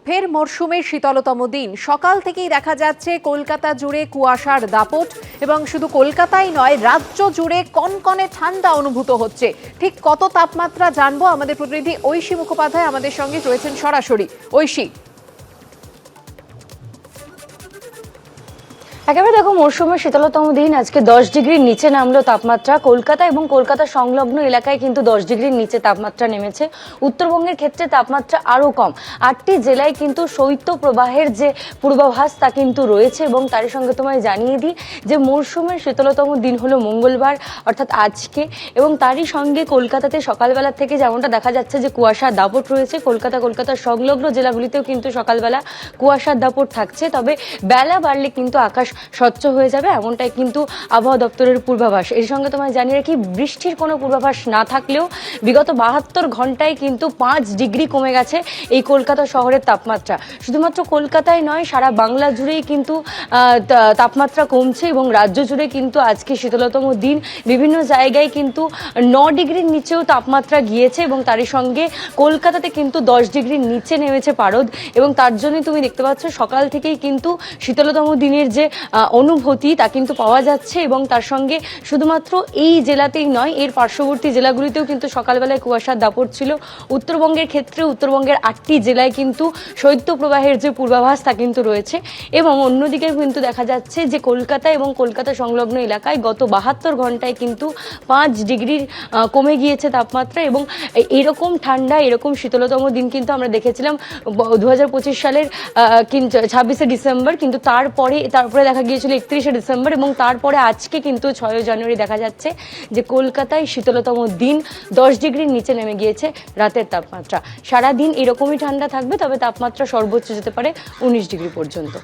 ফের মরশুমের শীতলতম দিন। সকাল থেকেই দেখা যাচ্ছে কলকাতা জুড়ে কুয়াশার দাপট, এবং শুধু কলকাতাই নয়, রাজ্য জুড়ে কনকনে ঠান্ডা অনুভূত হচ্ছে। ঠিক কত তাপমাত্রা জানবো, আমাদের প্রতিনিধি ঐশী মুখোপাধ্যায় আমাদের সঙ্গে রয়েছেন সরাসরি। ঐশী, একেবারে দেখো, মরশুমের শীতলতম দিন আজকে 10 ডিগ্রির নিচে নামলো তাপমাত্রা। কলকাতা এবং কলকাতা সংলগ্ন এলাকায় কিন্তু 10 ডিগ্রির নিচে তাপমাত্রা নেমেছে। উত্তরবঙ্গের ক্ষেত্রে তাপমাত্রা আরো কম। 8টি জেলায় কিন্তু শৈত্য প্রবাহের যে পূর্বাভাস তা কিন্তু রয়েছে, এবং তার সঙ্গে তোমায় জানিয়ে দিই যে মরশুমের শীতলতম দিন হলো মঙ্গলবার, অর্থাৎ আজকে। এবং তারই সঙ্গে কলকাতাতে সকালবেলা থেকে যেমনটা দেখা যাচ্ছে যে কুয়াশার দাপট রয়েছে, কলকাতার সংলগ্ন জেলাগুলিতেও কিন্তু সকালবেলা কুয়াশার দাপট থাকছে। তবে বেলা বাড়লে কিন্তু আকাশ স্বচ্ছ হয়ে যাবে, এমনটাই কিন্তু আবহাওয়া দপ্তরের পূর্বাভাস। এর সঙ্গে তোমায় জানিয়ে রাখি, বৃষ্টির কোনো পূর্বাভাস না থাকলেও বিগত 72 ঘন্টায় কিন্তু 5 ডিগ্রি কমে গেছে এই কলকাতা শহরের তাপমাত্রা। শুধুমাত্র কলকাতায় নয়, সারা বাংলা জুড়েই কিন্তু তাপমাত্রা কমছে, এবং রাজ্য জুড়ে কিন্তু আজকে শীতলতম দিন। বিভিন্ন জায়গায় কিন্তু 9 ডিগ্রির নিচেও তাপমাত্রা গিয়েছে, এবং তারই সঙ্গে কলকাতাতে কিন্তু 10 ডিগ্রির নিচে নেমেছে পারদ। এবং তার জন্যই তুমি দেখতে পাচ্ছ সকাল থেকেই কিন্তু শীতলতম দিনের যে অনুভূতি তা কিন্তু পাওয়া যাচ্ছে। এবং তার সঙ্গে শুধুমাত্র এই জেলাতেই নয়, এর পার্শ্ববর্তী জেলাগুলিতেও কিন্তু সকালবেলায় কুয়াশার দাপট ছিল। উত্তরবঙ্গের ক্ষেত্রে উত্তরবঙ্গের 8টি জেলায় কিন্তু শৈত্য প্রবাহের যে পূর্বাভাস তা কিন্তু রয়েছে। এবং অন্যদিকে কিন্তু দেখা যাচ্ছে যে কলকাতা এবং কলকাতা সংলগ্ন এলাকায় গত 72 ঘন্টায় কিন্তু 5 ডিগ্রির কমে গিয়েছে তাপমাত্রা। এবং এরকম ঠান্ডা, এরকম শীতলতম দিন কিন্তু আমরা দেখেছিলাম 2025 সালের 26শে ডিসেম্বর, কিন্তু তারপরে দেখা গিয়েছিল 31শে ডিসেম্বর, এবং তারপরে আজকে কিন্তু 6 জানুয়ারি দেখা যাচ্ছে যে কলকাতায় শীতলতম দিন। 10 ডিগ্রির নিচে নেমে গিয়েছে রাতের তাপমাত্রা। সারাদিন এরকমই ঠান্ডা থাকবে, তবে তাপমাত্রা সর্বোচ্চ যেতে পারে 19 ডিগ্রি পর্যন্ত।